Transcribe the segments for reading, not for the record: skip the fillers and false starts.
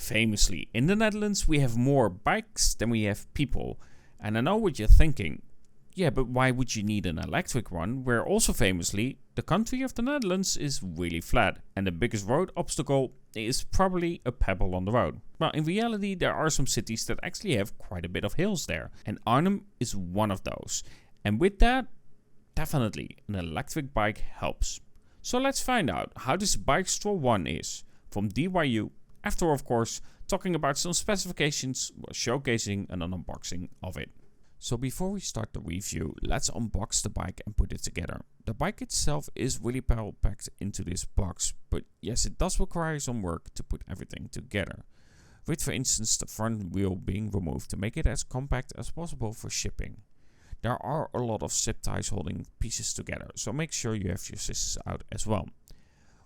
Famously, in the Netherlands we have more bikes than we have people. And I know what you're thinking. Yeah, but why would you need an electric one, where also famously, the country of the Netherlands is really flat, and the biggest road obstacle is probably a pebble on the road. Well, in reality, there are some cities that actually have quite a bit of hills there, and Arnhem is one of those. And with that, definitely, an electric bike helps. So let's find out how this bike Stroll-1 is, from DYU, after of course, talking about some specifications, showcasing an unboxing of it. So before we start the review, let's unbox the bike and put it together. The bike itself is really well packed into this box, but yes, it does require some work to put everything together. With for instance the front wheel being removed to make it as compact as possible for shipping. There are a lot of zip ties holding pieces together, so make sure you have your scissors out as well.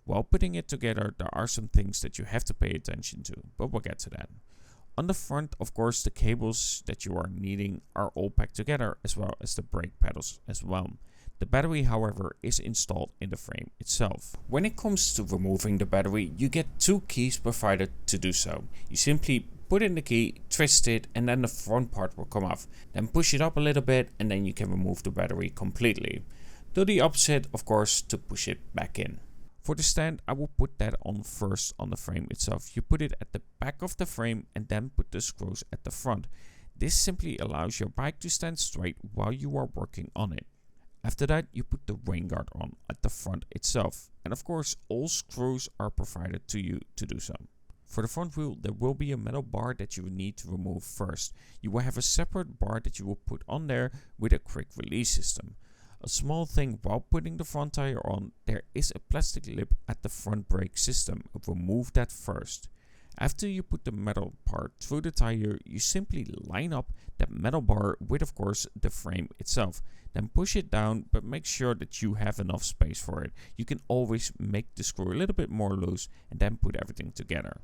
While putting it together, there are some things that you have to pay attention to, but we'll get to that. On the front, of course, the cables that you are needing are all packed together, as well as the brake pedals as well. The battery, however, is installed in the frame itself. When it comes to removing the battery, you get two keys provided to do so. You simply put in the key, twist it, and then the front part will come off. Then push it up a little bit, and then you can remove the battery completely. Do the opposite, of course, to push it back in. For the stand, I will put that on first on the frame itself. You put it at the back of the frame and then put the screws at the front. This simply allows your bike to stand straight while you are working on it. After that, you put the rain guard on at the front itself. And of course, all screws are provided to you to do so. For the front wheel, there will be a metal bar that you will need to remove first. You will have a separate bar that you will put on there with a quick release system. A small thing while putting the front tire on, there is a plastic lip at the front brake system. Remove that first. After you put the metal part through the tire, you simply line up that metal bar with of course the frame itself. Then push it down, but make sure that you have enough space for it. You can always make the screw a little bit more loose and then put everything together.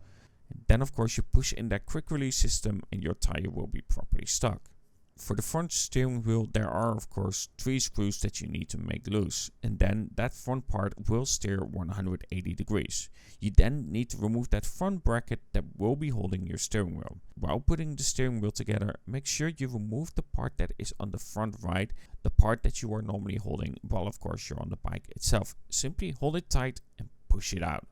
And then of course you push in that quick release system and your tire will be properly stuck. For the front steering wheel, there are of course 3 screws that you need to make loose, and then that front part will steer 180 degrees. You then need to remove that front bracket that will be holding your steering wheel. While putting the steering wheel together, make sure you remove the part that is on the front right, the part that you are normally holding while of course you're on the bike itself. Simply hold it tight and push it out.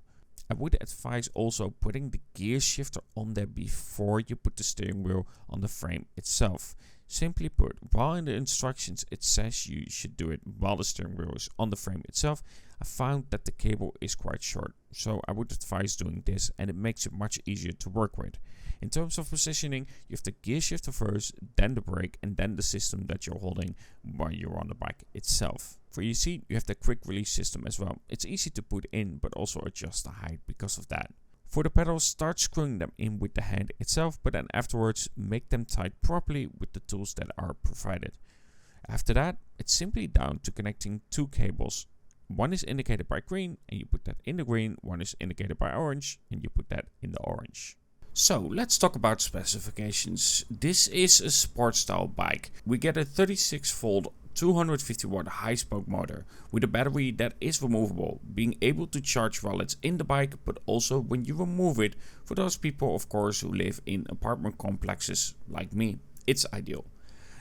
I would advise also putting the gear shifter on there before you put the steering wheel on the frame itself. Simply put, while in the instructions it says you should do it while the steering wheel is on the frame itself, I found that the cable is quite short, so I would advise doing this and it makes it much easier to work with. In terms of positioning, you have the gear shifter first, then the brake, and then the system that you're holding while you're on the bike itself. For your seat, you have the quick release system as well. It's easy to put in, but also adjust the height because of that. For the pedals, start screwing them in with the hand itself, but then afterwards make them tight properly with the tools that are provided. After that, it's simply down to connecting 2 cables. One is indicated by green and you put that in the green, one is indicated by orange and you put that in the orange. So let's talk about specifications. This is a sport style bike. We get a 36 volt 250 watt high spoke motor with a battery that is removable, being able to charge while it's in the bike, but also when you remove it, for those people of course who live in apartment complexes like me, it's ideal.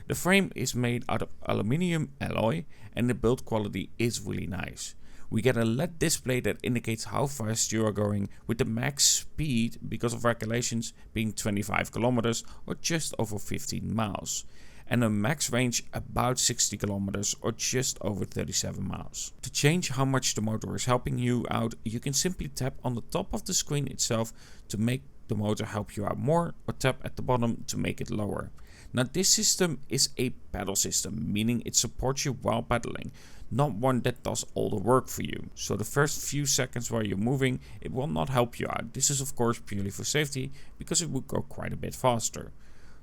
The frame is made out of aluminium alloy and the build quality is really nice. We get a LED display that indicates how fast you are going, with the max speed because of regulations being 25 kilometers or just over 15 miles. And a max range about 60 kilometers or just over 37 miles. To change how much the motor is helping you out, you can simply tap on the top of the screen itself to make the motor help you out more, or tap at the bottom to make it lower. Now this system is a pedal system, meaning it supports you while pedaling, not one that does all the work for you. So the first few seconds while you're moving, it will not help you out. This is of course purely for safety, because it will go quite a bit faster.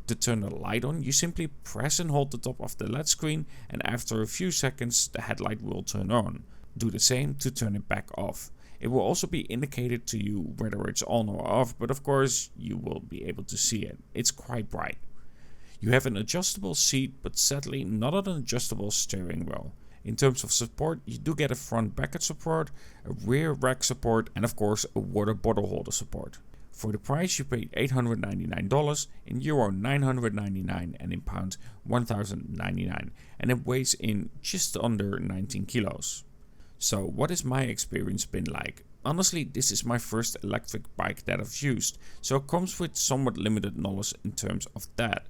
To turn the light on, you simply press and hold the top of the LED screen, and after a few seconds the headlight will turn on. Do the same to turn it back off. It will also be indicated to you whether it's on or off, but of course you will be able to see it. It's quite bright. You have an adjustable seat, but sadly not an adjustable steering wheel. In terms of support, you do get a front bracket support, a rear rack support, and of course a water bottle holder support. For the price you pay $899, in euro 999 and in pounds 1099, and it weighs in just under 19 kilos. So what has my experience been like? Honestly, this is my first electric bike that I've used, so it comes with somewhat limited knowledge in terms of that.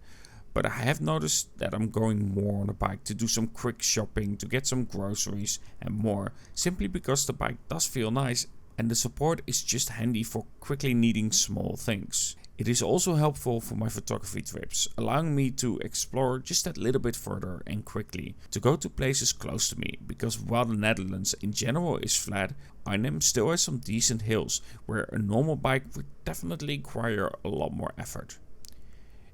But I have noticed that I'm going more on a bike to do some quick shopping, to get some groceries and more, simply because the bike does feel nice and the support is just handy for quickly needing small things. It is also helpful for my photography trips, allowing me to explore just that little bit further and quickly, to go to places close to me, because while the Netherlands in general is flat, Arnhem still has some decent hills where a normal bike would definitely require a lot more effort.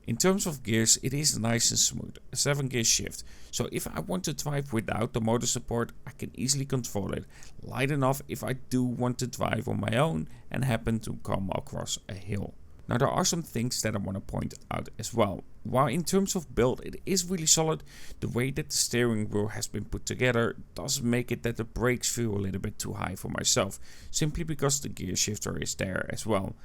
In terms of gears, it is nice and smooth, a 7-gear shift, so if I want to drive without the motor support, I can easily control it, light enough if I do want to drive on my own and happen to come across a hill. Now there are some things that I want to point out as well. While in terms of build it is really solid, the way that the steering wheel has been put together does make it that the brakes feel a little bit too high for myself, simply because the gear shifter is there as well.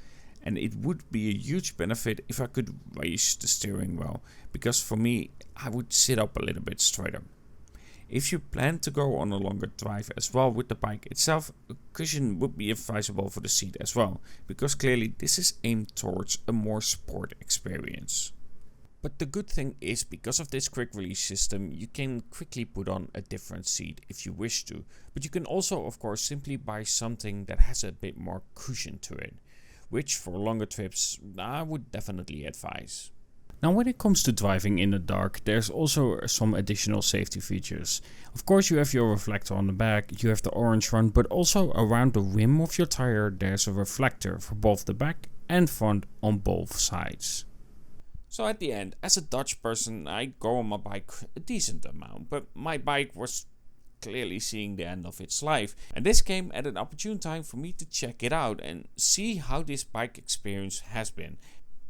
And it would be a huge benefit if I could raise the steering wheel, because for me I would sit up a little bit straighter. If you plan to go on a longer drive as well with the bike itself, a cushion would be advisable for the seat as well, because clearly this is aimed towards a more sport experience. But the good thing is, because of this quick release system, you can quickly put on a different seat if you wish to, but you can also of course simply buy something that has a bit more cushion to it, which for longer trips I would definitely advise. Now when it comes to driving in the dark, there's also some additional safety features. Of course you have your reflector on the back, you have the orange one, but also around the rim of your tire there's a reflector for both the back and front on both sides. So at the end, as a Dutch person, I go on my bike a decent amount, but my bike was clearly seeing the end of its life, and this came at an opportune time for me to check it out and see how this bike experience has been.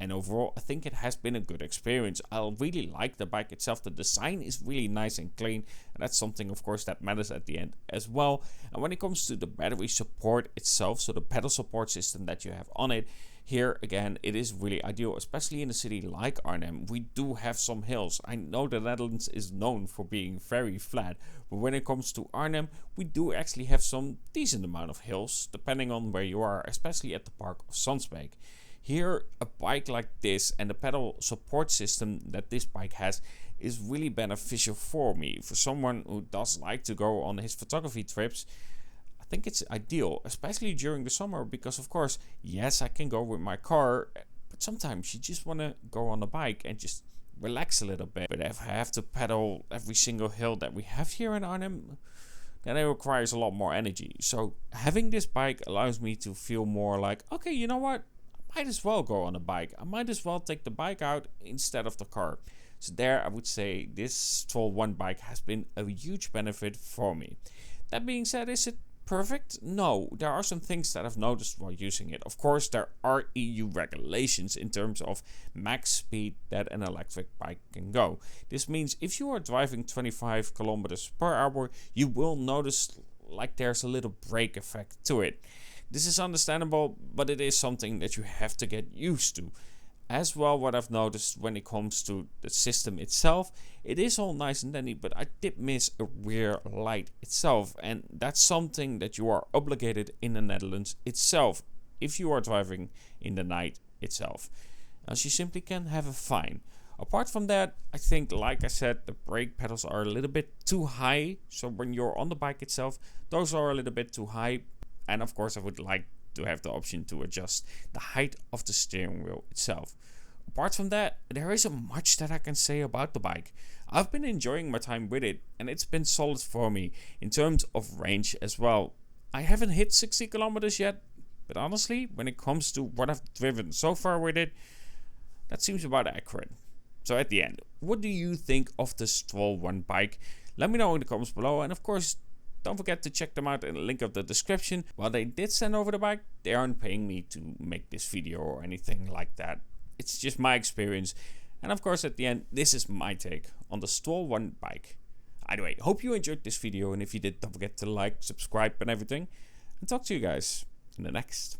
And overall I think it has been a good experience. I really like the bike itself. The design is really nice and clean, and that's something of course that matters at the end as well. And when it comes to the battery support itself, so the pedal support system that you have on it, here again it is really ideal, especially in a city like Arnhem. We do have some hills. I know the Netherlands is known for being very flat, but when it comes to Arnhem we do actually have some decent amount of hills depending on where you are, especially at the park of Zonsbeek. Here a bike like this and the pedal support system that this bike has is really beneficial for me. For someone who does like to go on his photography trips, I think it's ideal, especially during the summer, because of course, yes, I can go with my car, but sometimes you just want to go on a bike and just relax a little bit. But if I have to pedal every single hill that we have here in Arnhem, then it requires a lot more energy. So having this bike allows me to feel more like, okay, you know what? Might as well go on a bike. I might as well take the bike out instead of the car. So there I would say this Stroll-1 bike has been a huge benefit for me. That being said, is it perfect? No, there are some things that I've noticed while using it. Of course, there are EU regulations in terms of max speed that an electric bike can go. This means if you are driving 25 kilometers per hour, you will notice like there's a little brake effect to it. This is understandable, but it is something that you have to get used to. As well, what I've noticed when it comes to the system itself, it is all nice and dandy, but I did miss a rear light itself, and that's something that you are obligated in the Netherlands itself if you are driving in the night itself. As you simply can have a fine. Apart from that, I think, like I said, the brake pedals are a little bit too high, so when you're on the bike itself, those are a little bit too high. And of course I would like to have the option to adjust the height of the steering wheel itself. Apart from that, there isn't much that I can say about the bike. I've been enjoying my time with it and it's been solid for me in terms of range as well. I haven't hit 60 kilometers yet, but honestly, when it comes to what I've driven so far with it, that seems about accurate. So at the end, what do you think of the Stroll-1 bike? Let me know in the comments below, and of course, don't forget to check them out in the link of the description. While they did send over the bike, they aren't paying me to make this video or anything like that. It's just my experience. And of course, at the end, this is my take on the Stroll-1 bike. Anyway, hope you enjoyed this video. And if you did, don't forget to like, subscribe and everything. And talk to you guys in the next.